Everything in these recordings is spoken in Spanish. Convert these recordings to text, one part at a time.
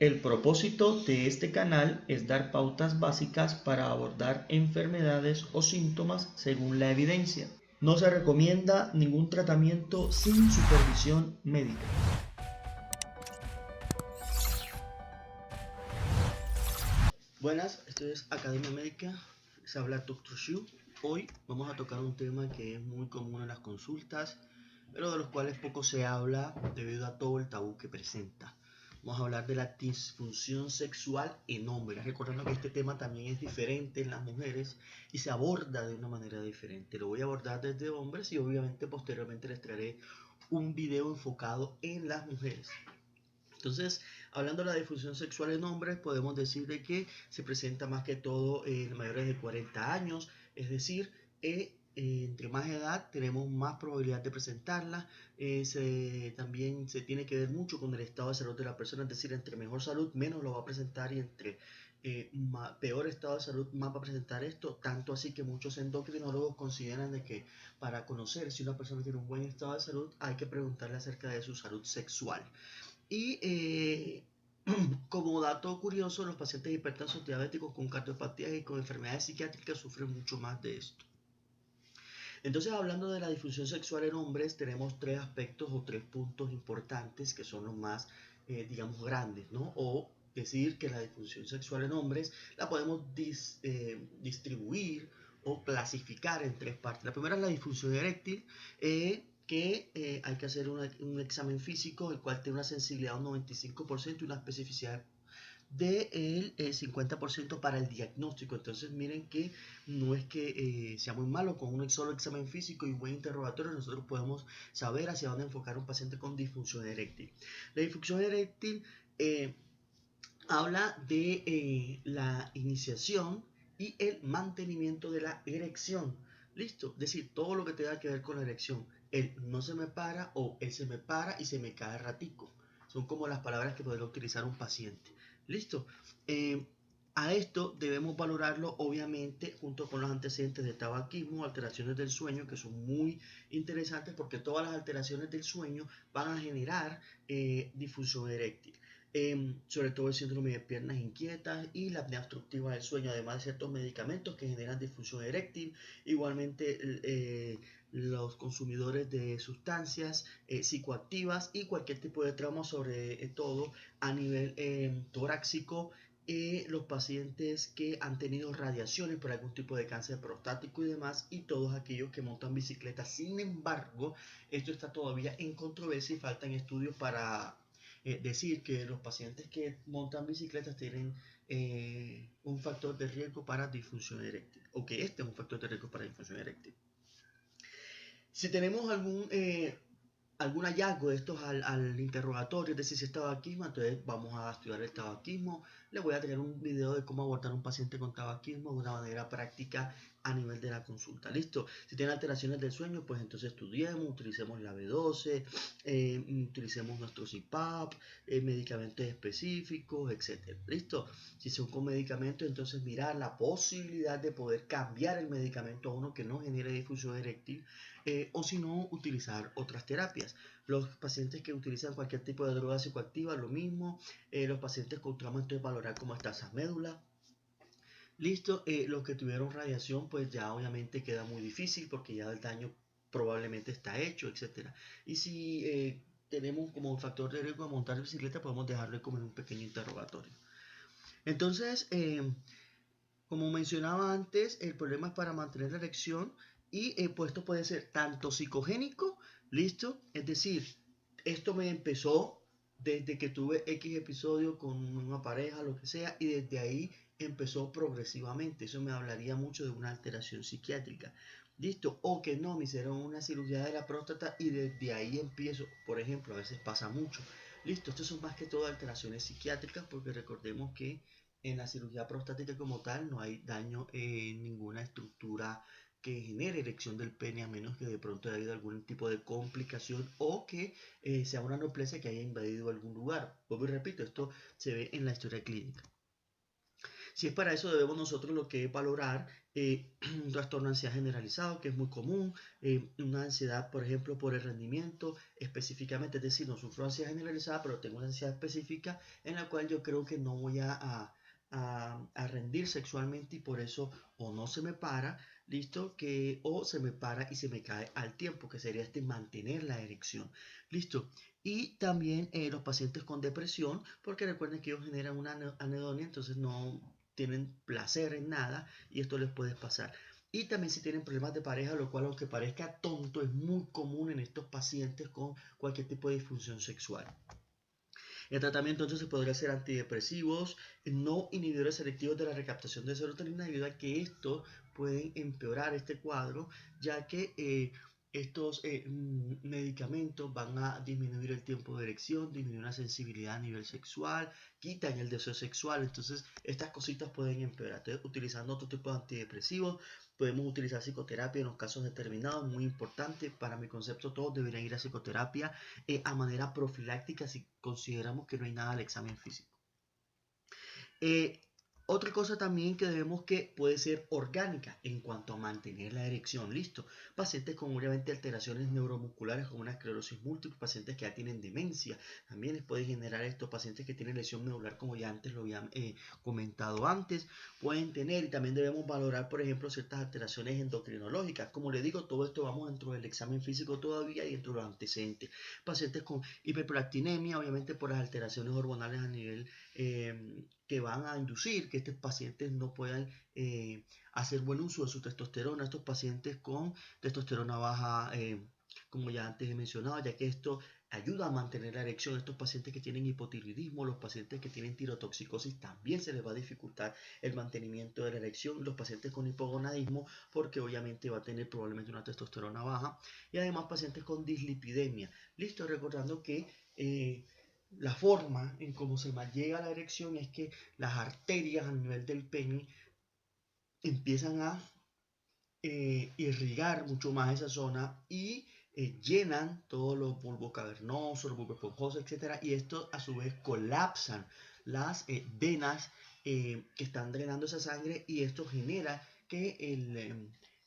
El propósito de este canal es dar pautas básicas para abordar enfermedades o síntomas según la evidencia. No se recomienda ningún tratamiento sin supervisión médica. Buenas, esto es Academia Médica, se habla Dr. Shu. Hoy vamos a tocar un tema que es muy común en las consultas, pero de los cuales poco se habla debido a todo el tabú que presenta. Vamos a hablar de la disfunción sexual en hombres, recordando que este tema también es diferente en las mujeres y se aborda de una manera diferente. Lo voy a abordar desde hombres y obviamente posteriormente les traeré un video enfocado en las mujeres. Entonces, hablando de la disfunción sexual en hombres, podemos decir de que se presenta más que todo en mayores de 40 años, es decir, entre más edad tenemos más probabilidad de presentarla. También se tiene que ver mucho con el estado de salud de la persona, es decir, entre mejor salud menos lo va a presentar y entre peor estado de salud más va a presentar esto, tanto así que muchos endocrinólogos consideran de que para conocer si una persona tiene un buen estado de salud hay que preguntarle acerca de su salud sexual. Y como dato curioso, los pacientes hipertensos diabéticos con cardiopatías y con enfermedades psiquiátricas sufren mucho más de esto. Entonces, hablando de la disfunción sexual en hombres, tenemos tres aspectos o tres puntos importantes que son los más, digamos, grandes, ¿no? O decir que la disfunción sexual en hombres la podemos distribuir o clasificar en tres partes. La primera es la disfunción eréctil, que hay que hacer un examen físico, el cual tiene una sensibilidad de un 95% y una especificidad del 50% para el diagnóstico. Entonces miren que no es que sea muy malo, con un solo examen físico y un buen interrogatorio nosotros podemos saber hacia dónde enfocar a un paciente con disfunción eréctil. La disfunción eréctil habla de la iniciación y el mantenimiento de la erección. Listo, es decir, todo lo que tenga que ver con la erección. Él no se me para o él se me para y se me cae ratico. Son como las palabras que podría utilizar un paciente. Listo. A esto debemos valorarlo obviamente junto con los antecedentes de tabaquismo, alteraciones del sueño, que son muy interesantes porque todas las alteraciones del sueño van a generar disfunción eréctil. Sobre todo el síndrome de piernas inquietas y la apnea obstructiva del sueño, además de ciertos medicamentos que generan disfunción eréctil. Igualmente, los consumidores de sustancias psicoactivas y cualquier tipo de trauma, sobre todo a nivel torácico. Los pacientes que han tenido radiaciones por algún tipo de cáncer prostático y demás, y todos aquellos que montan bicicleta. Sin embargo, esto está todavía en controversia y faltan estudios para decir que los pacientes que montan bicicletas tienen un factor de riesgo para disfunción eréctil, o que este es un factor de riesgo para disfunción eréctil. Si tenemos algún hallazgo de estos al interrogatorio, es decir, si es tabaquismo, entonces vamos a estudiar el tabaquismo. Le voy a tener un video de cómo abordar un paciente con tabaquismo de una manera práctica a nivel de la consulta. Listo. Si tiene alteraciones del sueño, pues entonces estudiemos, utilicemos la B12, utilicemos nuestro CPAP, medicamentos específicos, etc. Listo. Si son con medicamentos, entonces mirar la posibilidad de poder cambiar el medicamento a uno que no genere difusión eréctil, o si no, utilizar otras terapias. Los pacientes que utilizan cualquier tipo de droga psicoactiva, lo mismo. Los pacientes con trauma, entonces valorar cómo está esa médula. Listo, los que tuvieron radiación, pues ya obviamente queda muy difícil porque ya el daño probablemente está hecho, etcétera. Y si tenemos como factor de riesgo a montar bicicleta, podemos dejarle como en un pequeño interrogatorio. Entonces, como mencionaba antes, el problema es para mantener la erección y pues esto puede ser tanto psicogénico, listo, es decir, esto me empezó desde que tuve X episodio con una pareja, lo que sea, y desde ahí empezó progresivamente. Eso me hablaría mucho de una alteración psiquiátrica. Listo, o que no, me hicieron una cirugía de la próstata y desde ahí empiezo. Por ejemplo, a veces pasa mucho. Listo, estos son más que todo alteraciones psiquiátricas porque recordemos que en la cirugía prostática como tal no hay daño en ninguna estructura que genere erección del pene, a menos que de pronto haya habido algún tipo de complicación o que sea una neoplasia que haya invadido algún lugar. Como repito, esto se ve en la historia clínica. Si es para eso, debemos nosotros lo que es valorar un trastorno de ansiedad generalizado, que es muy común, una ansiedad, por ejemplo, por el rendimiento específicamente, es decir, no sufro ansiedad generalizada, pero tengo una ansiedad específica en la cual yo creo que no voy a rendir sexualmente y por eso o no se me para, listo, que o se me para y se me cae al tiempo, que sería mantener la erección, listo. Y también los pacientes con depresión, porque recuerden que ellos generan una anedonia, entonces no tienen placer en nada y esto les puede pasar. Y también si tienen problemas de pareja, lo cual aunque parezca tonto, es muy común en estos pacientes con cualquier tipo de disfunción sexual. El tratamiento entonces podría ser antidepresivos, no inhibidores selectivos de la recaptación de serotonina, debido a que estos pueden empeorar este cuadro, ya que estos medicamentos van a disminuir el tiempo de erección, disminuir la sensibilidad a nivel sexual, quitan el deseo sexual, entonces estas cositas pueden empeorar. Entonces, utilizando otro tipo de antidepresivos, podemos utilizar psicoterapia en los casos determinados, muy importante. Para mi concepto, todos deberían ir a psicoterapia a manera profiláctica si consideramos que no hay nada al examen físico. Eh, Otra cosa también que debemos que puede ser orgánica en cuanto a mantener la erección, listo. Pacientes con obviamente alteraciones neuromusculares como una esclerosis múltiple, pacientes que ya tienen demencia, también les puede generar esto, pacientes que tienen lesión medular como ya antes lo habían comentado antes, pueden tener y también debemos valorar por ejemplo ciertas alteraciones endocrinológicas. Como les digo, todo esto vamos dentro del examen físico todavía y dentro de los antecedentes. Pacientes con hiperprolactinemia, obviamente por las alteraciones hormonales a nivel que van a inducir que estos pacientes no puedan hacer buen uso de su testosterona, estos pacientes con testosterona baja, como ya antes he mencionado, ya que esto ayuda a mantener la erección. Estos pacientes que tienen hipotiroidismo, los pacientes que tienen tirotoxicosis, también se les va a dificultar el mantenimiento de la erección. Los pacientes con hipogonadismo, porque obviamente va a tener probablemente una testosterona baja. Y además pacientes con dislipidemia. Listo, recordando que la forma en cómo se llega a la erección es que las arterias a nivel del pene empiezan a irrigar mucho más esa zona y llenan todos los bulbos cavernosos, los bulbos esponjosos, etc. Y esto a su vez colapsan las venas que están drenando esa sangre y esto genera que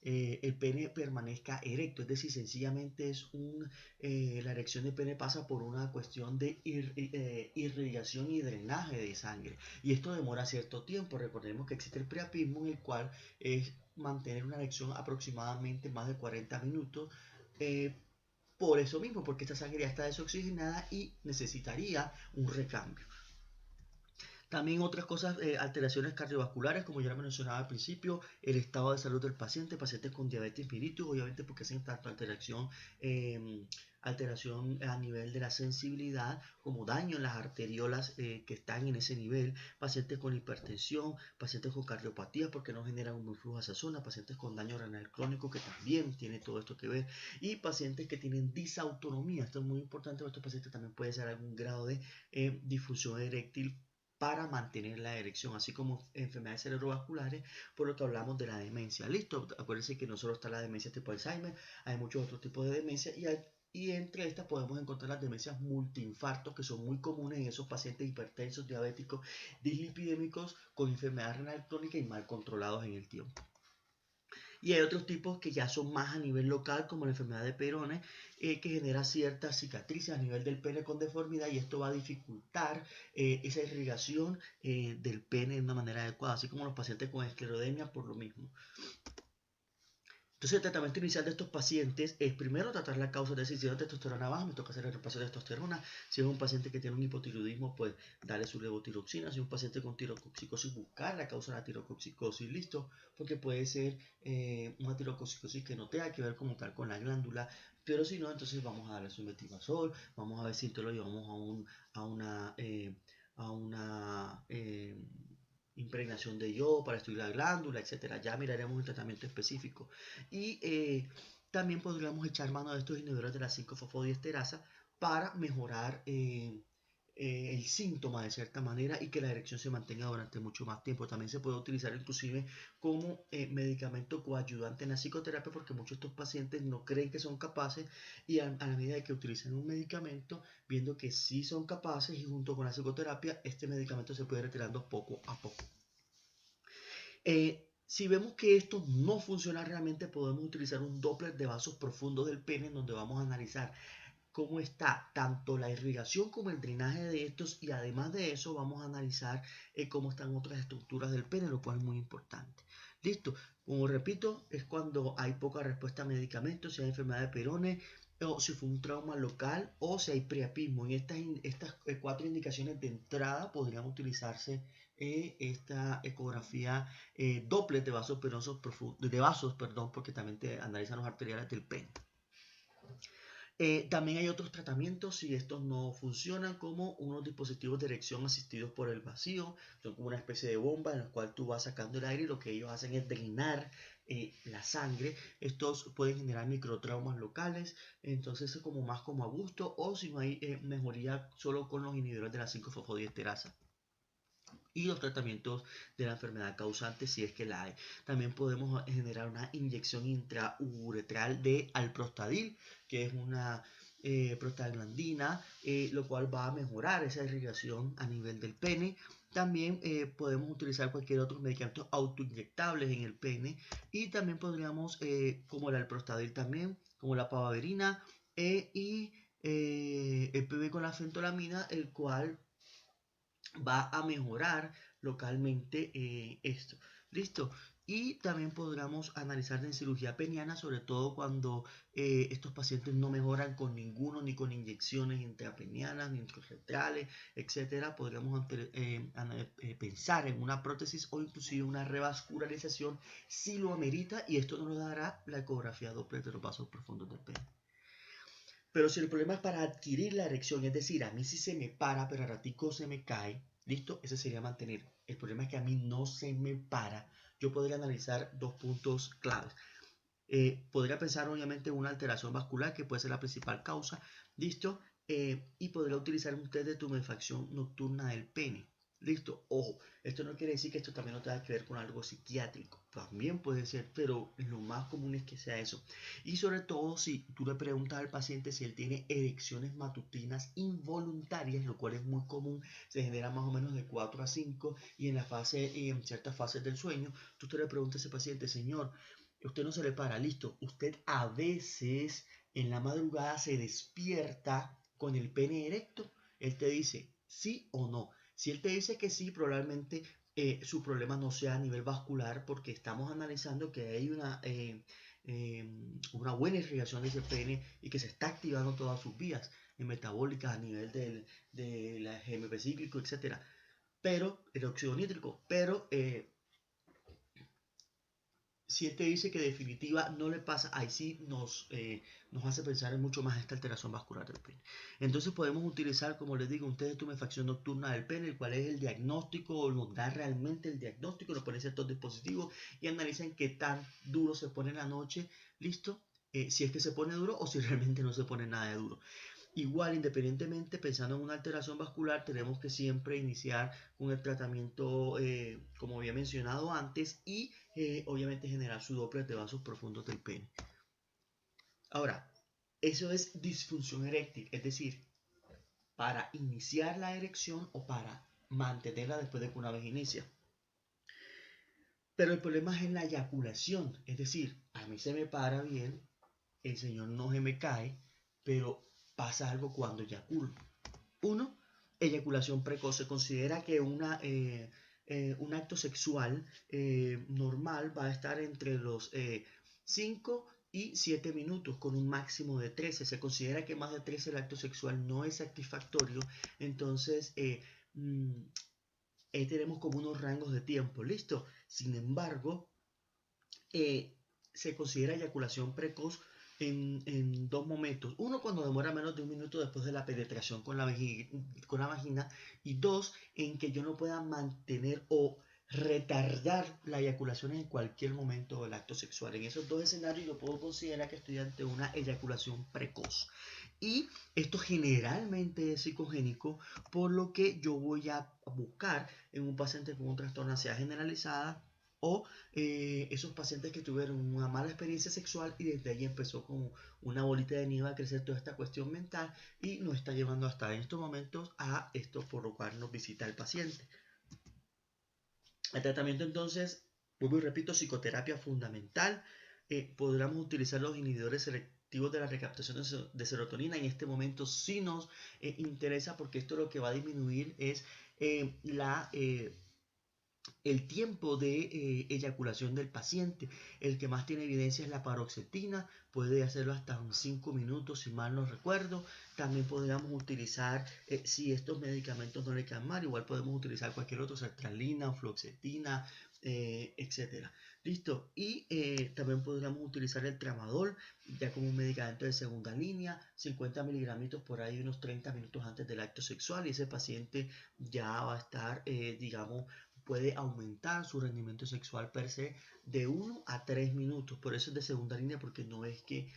el pene permanezca erecto, es decir, sencillamente la erección del pene pasa por una cuestión de irrigación y drenaje de sangre y esto demora cierto tiempo. Recordemos que existe el priapismo en el cual es mantener una erección aproximadamente más de 40 minutos. Por eso mismo, porque esta sangre ya está desoxigenada y necesitaría un recambio. También otras cosas, alteraciones cardiovasculares, como ya lo mencionaba al principio, el estado de salud del paciente, pacientes con diabetes mellitus, obviamente porque hacen tanto alteración a nivel de la sensibilidad como daño en las arteriolas que están en ese nivel, pacientes con hipertensión, pacientes con cardiopatía porque no generan un buen flujo a esa zona, pacientes con daño renal crónico que también tiene todo esto que ver y pacientes que tienen disautonomía. Esto es muy importante, estos pacientes también puede ser algún grado de disfunción eréctil para mantener la erección, así como enfermedades cerebrovasculares, por lo que hablamos de la demencia. Listo, acuérdense que no solo está la demencia tipo Alzheimer, hay muchos otros tipos de demencia y entre estas podemos encontrar las demencias multiinfartos que son muy comunes en esos pacientes hipertensos, diabéticos, dislipidémicos con enfermedad renal crónica y mal controlados en el tiempo. Y hay otros tipos que ya son más a nivel local, como la enfermedad de Peyronie, que genera ciertas cicatrices a nivel del pene con deformidad y esto va a dificultar esa irrigación del pene de una manera adecuada, así como los pacientes con esclerodermia por lo mismo. Entonces el tratamiento inicial de estos pacientes es primero tratar la causa de decir, si es testosterona baja, me toca hacer el reemplazo de testosterona. Si es un paciente que tiene un hipotiroidismo, pues darle su levotiroxina. Si es un paciente con tirotoxicosis, buscar la causa de la tirotoxicosis, listo, porque puede ser una tirotoxicosis que no tenga que ver como tal con la glándula, pero si no, entonces vamos a darle su metilazol, vamos a ver si lo llevamos a una impregnación de yodo para estudiar la glándula, etcétera. Ya miraremos el tratamiento específico. Y también podríamos echar mano de estos inhibidores de la 5-fosfodiesterasa para mejorar el síntoma de cierta manera y que la erección se mantenga durante mucho más tiempo. También se puede utilizar inclusive como medicamento coayudante en la psicoterapia porque muchos de estos pacientes no creen que son capaces y a la medida que utilizan un medicamento, viendo que sí son capaces y junto con la psicoterapia, este medicamento se puede ir retirando poco a poco. Si vemos que esto no funciona realmente, podemos utilizar un Doppler de vasos profundos del pene, en donde vamos a analizar cómo está tanto la irrigación como el drenaje de estos, y además de eso vamos a analizar cómo están otras estructuras del pene, lo cual es muy importante. Listo, como repito, es cuando hay poca respuesta a medicamentos, si hay enfermedad de Peyronie, o si fue un trauma local, o si hay priapismo. En estas 4 indicaciones de entrada podrían utilizarse esta ecografía Doppler de vasos penosos profundos, de vasos, perdón, porque también te analizan los arteriales del pene. También hay otros tratamientos si estos no funcionan, como unos dispositivos de erección asistidos por el vacío. Son como una especie de bomba en la cual tú vas sacando el aire y lo que ellos hacen es drenar la sangre. Estos pueden generar microtraumas locales, entonces es como más como a gusto, o si no hay mejoría solo con los inhibidores de la 5-fosfodiesterasa. Y los tratamientos de la enfermedad causante, si es que la hay. También podemos generar una inyección intrauretral de alprostadil, que es una prostaglandina, lo cual va a mejorar esa irrigación a nivel del pene. También podemos utilizar cualquier otro medicamento autoinyectables en el pene, y también podríamos, como el alprostadil también, como la pavaverina y el PB con la fentolamina, el cual va a mejorar localmente esto. Listo. Y también podríamos analizar en cirugía peniana, sobre todo cuando estos pacientes no mejoran con ninguno, ni con inyecciones intrapenianas, ni intraretrales, etcétera. Podríamos pensar en una prótesis o inclusive una revascularización si lo amerita, y esto nos lo dará la ecografía Doppler de los vasos profundos del pene. Pero si el problema es para adquirir la erección, es decir, a mí sí se me para, pero a ratico se me cae, listo, ese sería mantener. El problema es que a mí no se me para. Yo podría analizar 2 puntos claves. Podría pensar obviamente en una alteración vascular, que puede ser la principal causa, listo, y podría utilizar un test de tumefacción nocturna del pene. Listo, ojo, esto no quiere decir que esto también no tenga que ver con algo psiquiátrico, también puede ser, pero lo más común es que sea eso. Y sobre todo si tú le preguntas al paciente si él tiene erecciones matutinas involuntarias, lo cual es muy común, se genera más o menos de 4 a 5, y en ciertas fases del sueño, tú te le preguntas a ese paciente: señor, usted no se le para, listo, usted a veces en la madrugada se despierta con el pene erecto. Él te dice sí o no. Si él te dice que sí, probablemente su problema no sea a nivel vascular, porque estamos analizando que hay una buena irrigación de ese pene y que se está activando todas sus vías metabólicas a nivel de la GMP cíclico, etc. Pero el óxido nítrico, pero si él te dice que definitiva no le pasa, ahí sí nos hace pensar en mucho más esta alteración vascular del pene. Entonces podemos utilizar, como les digo, un test de tumefacción nocturna del pene, el cual es el diagnóstico, nos da realmente el diagnóstico, nos pone ciertos dispositivos y analizan qué tan duro se pone en la noche, listo, si es que se pone duro o si realmente no se pone nada de duro. Igual, independientemente, pensando en una alteración vascular, tenemos que siempre iniciar con el tratamiento, como había mencionado antes, y obviamente generar su Doppler de vasos profundos del pene. Ahora, eso es disfunción eréctil, es decir, para iniciar la erección o para mantenerla después de que una vez inicia. Pero el problema es en la eyaculación, es decir, a mí se me para bien, el señor no se me cae, pero pasa algo cuando eyaculo. Uno, eyaculación precoz. Se considera que un acto sexual normal va a estar entre los 5 y 7 minutos, con un máximo de 13. Se considera que más de 13 el acto sexual no es satisfactorio, entonces tenemos como unos rangos de tiempo, ¿listo? Sin embargo, se considera eyaculación precoz en 2 momentos. Uno, cuando demora menos de 1 minuto después de la penetración con la vagina. Y dos, en que yo no pueda mantener o retardar la eyaculación en cualquier momento del acto sexual. En esos 2 escenarios yo puedo considerar que estoy ante una eyaculación precoz. Y esto generalmente es psicogénico, por lo que yo voy a buscar en un paciente con un trastorno de ansiedad generalizada, o esos pacientes que tuvieron una mala experiencia sexual y desde ahí empezó como una bolita de nieve a crecer toda esta cuestión mental, y nos está llevando hasta en estos momentos a esto, por lo cual nos visita el paciente. El tratamiento entonces Vuelvo y repito, psicoterapia fundamental. Podríamos utilizar los inhibidores selectivos de la recaptación de serotonina. En este momento sí nos interesa porque esto lo que va a disminuir es el tiempo de eyaculación del paciente. El que más tiene evidencia es la paroxetina, puede hacerlo hasta un 5 minutos si mal no recuerdo. También podríamos utilizar, si estos medicamentos no le quedan mal, igual podemos utilizar cualquier otro, sertralina, fluoxetina, etcétera. Listo. Y también podríamos utilizar el tramadol ya como un medicamento de segunda línea, 50 miligramitos por ahí unos 30 minutos antes del acto sexual, y ese paciente ya va a estar, digamos, puede aumentar su rendimiento sexual per se de 1 a 3 minutos. Por eso es de segunda línea, porque no es que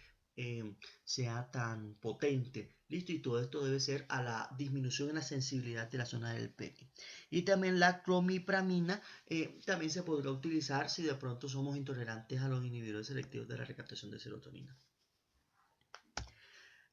sea tan potente. Listo, y todo esto debe ser a la disminución en la sensibilidad de la zona del pene. Y también la clomipramina también se podrá utilizar si de pronto somos intolerantes a los inhibidores selectivos de la recaptación de serotonina.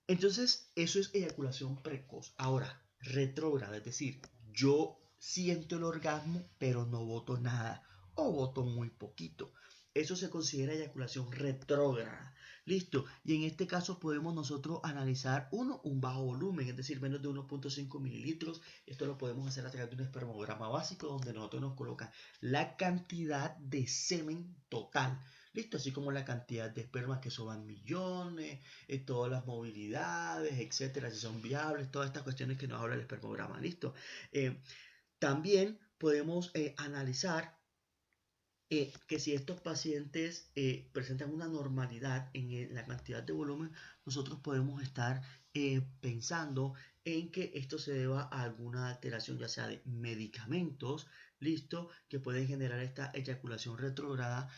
Entonces, eso es eyaculación precoz. Ahora, retrógrada, es decir, yo siento el orgasmo, pero no boto nada o boto muy poquito. Eso se considera eyaculación retrógrada. Listo. Y en este caso podemos nosotros analizar un bajo volumen, es decir, menos de 1.5 mililitros. Esto lo podemos hacer a través de un espermograma básico donde nosotros nos colocan la cantidad de semen total. Listo, así como la cantidad de espermas, que eso van millones, todas las movilidades, etcétera, si son viables, todas estas cuestiones que nos habla el espermograma. Listo. También podemos analizar que si estos pacientes presentan una normalidad en la cantidad de volumen, nosotros podemos estar pensando en que esto se deba a alguna alteración, ya sea de medicamentos, listo, que pueden generar esta eyaculación retrógrada,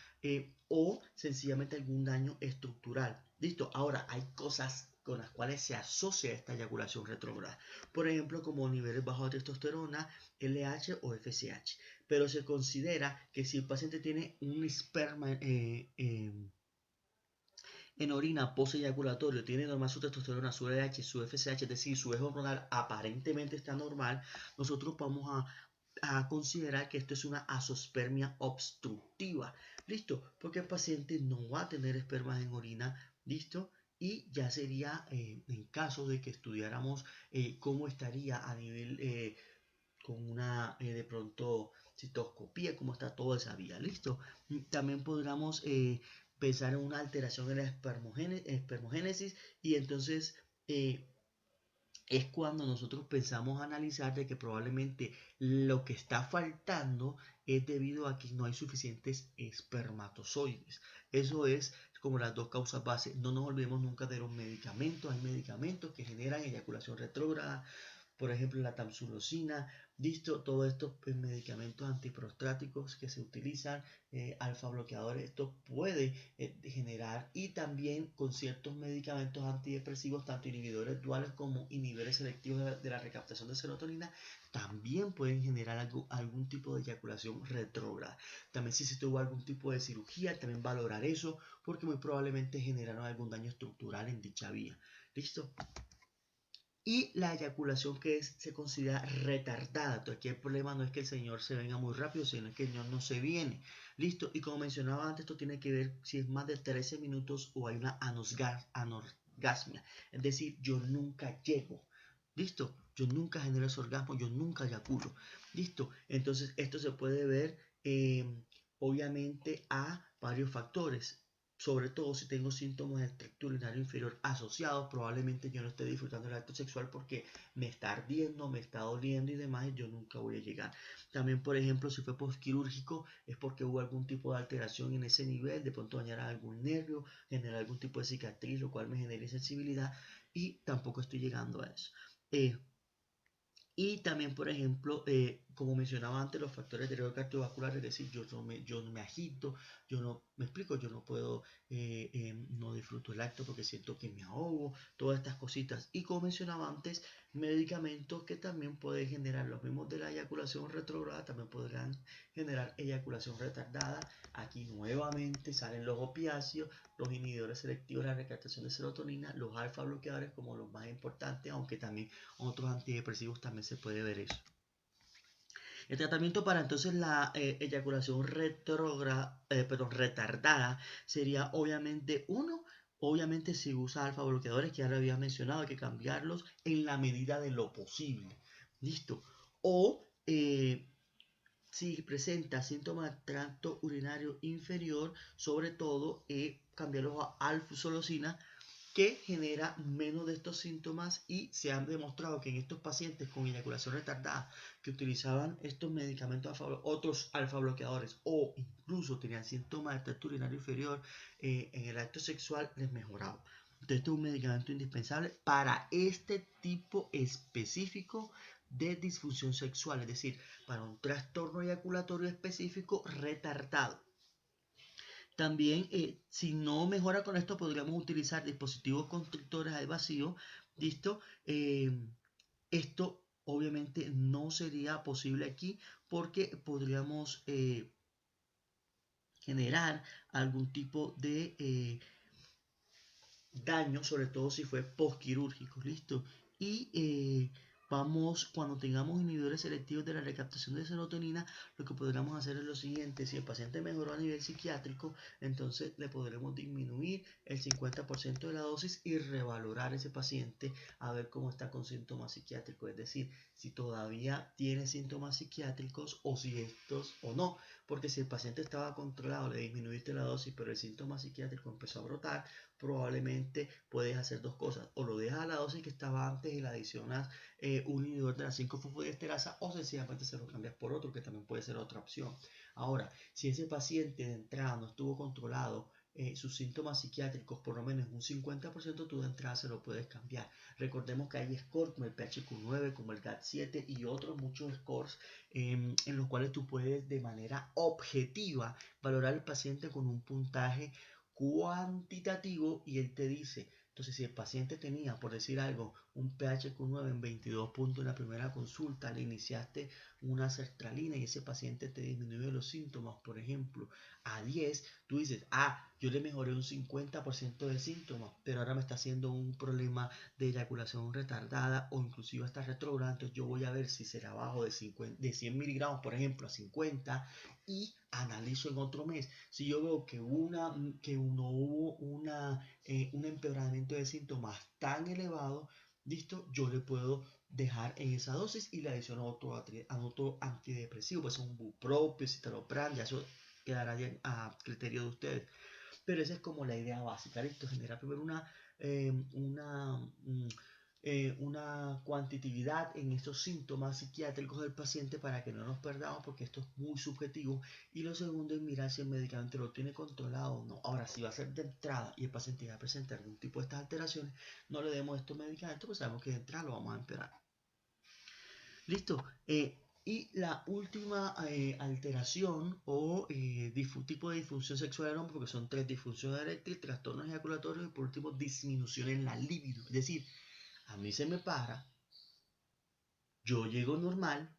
o sencillamente algún daño estructural. Listo, ahora hay cosas con las cuales se asocia esta eyaculación retrógrada, por ejemplo, como niveles bajos de testosterona, LH o FSH, pero se considera que si el paciente tiene un esperma en orina post-eyaculatorio, tiene normal su testosterona, su LH, su FSH, es decir, su eje hormonal aparentemente está normal, nosotros vamos a considerar que esto es una azoospermia obstructiva. ¿Listo? Porque el paciente no va a tener espermas en orina. ¿Listo? Y ya sería en caso de que estudiáramos cómo estaría a nivel con una de pronto citoscopía, cómo está toda esa vía. ¿Listo? También podríamos pensar en una alteración en la espermogénesis, y entonces es cuando nosotros pensamos analizar de que probablemente lo que está faltando es debido a que no hay suficientes espermatozoides. Eso es como las dos causas base. No nos olvidemos nunca de los medicamentos. Hay medicamentos que generan eyaculación retrógrada, por ejemplo la tamsulosina, listo, todos estos medicamentos antiprostáticos que se utilizan, alfa bloqueadores, esto puede generar, y también con ciertos medicamentos antidepresivos, tanto inhibidores duales como inhibidores selectivos de la recaptación de serotonina, también pueden generar algún tipo de eyaculación retrógrada. También si se tuvo algún tipo de cirugía, también valorar eso, porque muy probablemente generaron algún daño estructural en dicha vía. ¿Listo? Y la eyaculación que se considera retardada. Entonces aquí el problema no es que el señor se venga muy rápido, sino que el señor no se viene. Listo. Y como mencionaba antes, esto tiene que ver si es más de 13 minutos o hay una anorgasmia. Es decir, yo nunca llego. Listo. Yo nunca genero ese orgasmo, yo nunca eyaculo. Listo. Entonces esto se puede ver obviamente a varios factores. Sobre todo si tengo síntomas del tracto urinario inferior asociados, probablemente yo no esté disfrutando del acto sexual porque me está ardiendo, me está doliendo y demás, y yo nunca voy a llegar. También, por ejemplo, si fue postquirúrgico, es porque hubo algún tipo de alteración en ese nivel, de pronto dañar algún nervio, generar algún tipo de cicatriz, lo cual me genera insensibilidad, y tampoco estoy llegando a eso. Y también, por ejemplo, como mencionaba antes, los factores de riesgo cardiovascular, es decir, yo no me agito, yo no me explico, yo no puedo, no disfruto el acto porque siento que me ahogo, todas estas cositas. Y como mencionaba antes, medicamentos que también pueden generar los mismos de la eyaculación retrógrada, también podrán generar eyaculación retardada. Aquí nuevamente salen los opiáceos, los inhibidores selectivos de la recaptación de serotonina, los alfa bloqueadores como los más importantes, aunque también otros antidepresivos también se puede ver eso. El tratamiento para entonces la eyaculación retardada sería obviamente obviamente si usa alfa bloqueadores, que ya lo había mencionado, hay que cambiarlos en la medida de lo posible. ¿Listo? O si presenta síntomas de tracto urinario inferior, sobre todo cambiarlos a alfusolocina, que genera menos de estos síntomas, y se ha demostrado que en estos pacientes con eyaculación retardada que utilizaban estos medicamentos, otros alfa bloqueadores, o incluso tenían síntomas de tracto urinario inferior en el acto sexual, les mejoraba. Entonces, este es un medicamento indispensable para este tipo específico de disfunción sexual, es decir, para un trastorno eyaculatorio específico retardado. También, si no mejora con esto, podríamos utilizar dispositivos constrictores al vacío. ¿Listo? Esto obviamente no sería posible aquí porque podríamos generar algún tipo de daño, sobre todo si fue postquirúrgico. ¿Listo? Y cuando tengamos inhibidores selectivos de la recaptación de serotonina, lo que podríamos hacer es lo siguiente: si el paciente mejoró a nivel psiquiátrico, entonces le podremos disminuir el 50% de la dosis y revalorar ese paciente a ver cómo está con síntomas psiquiátricos, es decir, si todavía tiene síntomas psiquiátricos o si estos o no, porque si el paciente estaba controlado, le disminuiste la dosis, pero el síntoma psiquiátrico empezó a brotar, probablemente puedes hacer dos cosas: o lo dejas a la dosis que estaba antes y la adicionas un inhibidor de la 5-fosfodiesterasa, o sencillamente se lo cambias por otro, que también puede ser otra opción. Ahora, si ese paciente de entrada no estuvo controlado sus síntomas psiquiátricos por lo menos un 50%, tú de entrada se lo puedes cambiar. Recordemos que hay scores como el PHQ-9, como el GAD-7 y otros muchos scores en los cuales tú puedes de manera objetiva valorar al paciente con un puntaje cuantitativo, y él te dice. Entonces, si el paciente tenía, por decir algo, un PHQ-9 en 22 puntos en la primera consulta, le iniciaste una sertralina y ese paciente te disminuyó los síntomas, por ejemplo, a 10, tú dices, yo le mejoré un 50% de síntomas, pero ahora me está haciendo un problema de eyaculación retardada o inclusive hasta retrógrada. Entonces yo voy a ver si será bajo de 100 miligramos, por ejemplo, a 50, y analizo en otro mes. Si yo veo que no hubo un empeoramiento de síntomas tan elevado, listo, yo le puedo dejar en esa dosis y le adiciono otro antidepresivo, pues un bupropion, citalopram, ya eso quedará bien a criterio de ustedes. Pero esa es como la idea básica, ¿listo? Generar primero una cuantitatividad en estos síntomas psiquiátricos del paciente para que no nos perdamos, porque esto es muy subjetivo. Y lo segundo es mirar si el medicamento lo tiene controlado o no. Ahora, si va a ser de entrada y el paciente va a presentar algún tipo de estas alteraciones, no le demos estos medicamentos, pues sabemos que de entrada lo vamos a empeorar. Listo. Y la última alteración o tipo de disfunción sexual del hombre, porque son tres: disfunción eréctil, trastornos ejaculatorios y por último disminución en la libido. Es decir, a mí se me para, yo llego normal,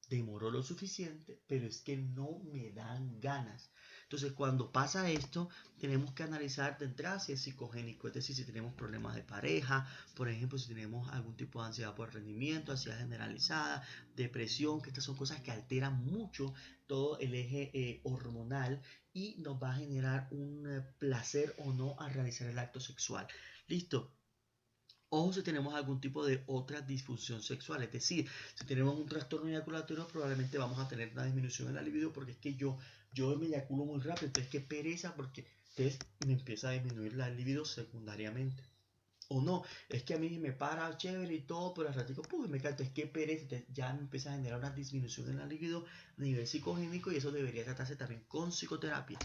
demoro lo suficiente, pero es que no me dan ganas. Entonces, cuando pasa esto, tenemos que analizar de entrada si es psicogénico, es decir, si tenemos problemas de pareja, por ejemplo, si tenemos algún tipo de ansiedad por rendimiento, ansiedad generalizada, depresión, que estas son cosas que alteran mucho todo el eje hormonal y nos va a generar un placer o no al realizar el acto sexual. ¿Listo? O si tenemos algún tipo de otra disfunción sexual, es decir, si tenemos un trastorno eyaculatorio, probablemente vamos a tener una disminución en la libido, porque es que yo me eyaculo muy rápido, entonces qué pereza, porque entonces me empieza a disminuir la libido secundariamente. O no, es que a mí me para chévere y todo, pero al ratico, me cae, entonces qué pereza, entonces ya me empieza a generar una disminución en la libido a nivel psicogénico, y eso debería tratarse también con psicoterapia.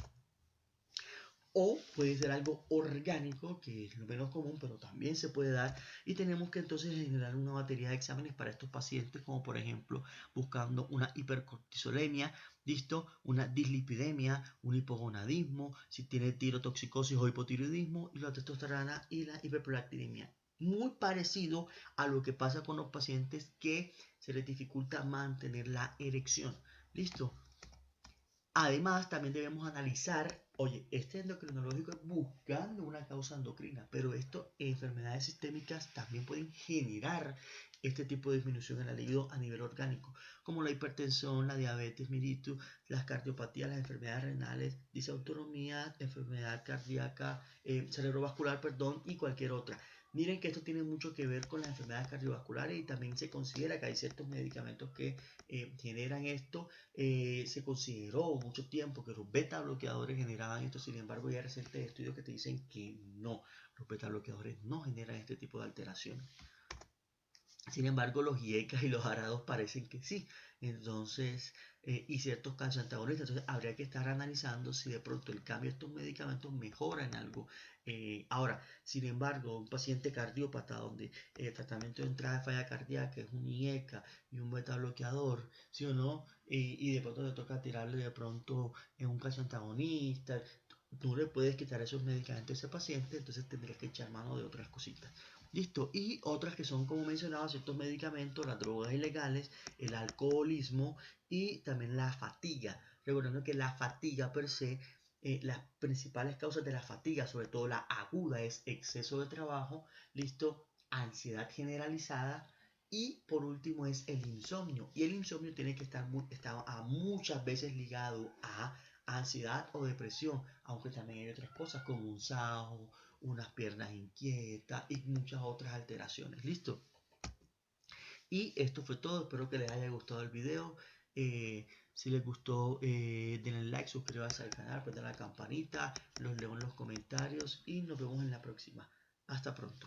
O puede ser algo orgánico, que es lo menos común, pero también se puede dar. Y tenemos que entonces generar una batería de exámenes para estos pacientes, como por ejemplo buscando una hipercortisolemia, ¿listo? Una dislipidemia, un hipogonadismo, si tiene tirotoxicosis o hipotiroidismo, y la testosterona y la hiperprolactinemia. Muy parecido a lo que pasa con los pacientes que se les dificulta mantener la erección. ¿Listo? Además, también debemos analizar Oye, este endocrinológico es buscando una causa endocrina, pero estas enfermedades sistémicas también pueden generar este tipo de disminución en la libido a nivel orgánico, como la hipertensión, la diabetes mellitus, las cardiopatías, las enfermedades renales, disautonomía, enfermedad cardíaca, cerebrovascular, perdón, y cualquier otra. Miren que esto tiene mucho que ver con las enfermedades cardiovasculares y también se considera que hay ciertos medicamentos que generan esto. Se consideró mucho tiempo que los beta bloqueadores generaban esto, sin embargo ya hay recientes estudios que te dicen que no, los beta bloqueadores no generan este tipo de alteraciones. Sin embargo, los IECA y los arados parecen que sí. Entonces, y ciertos antagonistas. Entonces, habría que estar analizando si de pronto el cambio de estos medicamentos mejora en algo. Ahora, sin embargo, un paciente cardiópata donde el tratamiento de entrada de falla cardíaca es un IECA y un beta bloqueador, ¿sí o no? Y de pronto te toca tirarle de pronto en un caso antagonista. Tú le puedes quitar esos medicamentos a ese paciente, entonces tendrías que echar mano de otras cositas. Listo. Y otras que son, como mencionaba, ciertos medicamentos, las drogas ilegales, el alcoholismo y también la fatiga. Recordando que la fatiga per se, las principales causas de la fatiga, sobre todo la aguda, es exceso de trabajo, listo, ansiedad generalizada y por último es el insomnio. Y el insomnio tiene que estar muchas veces ligado a ansiedad o depresión, aunque también hay otras cosas como un SAO, unas piernas inquietas y muchas otras alteraciones. ¿Listo? Y esto fue todo. Espero que les haya gustado el video. Si les gustó, denle like, suscríbanse al canal, prenden la campanita, los leo en los comentarios y nos vemos en la próxima. Hasta pronto.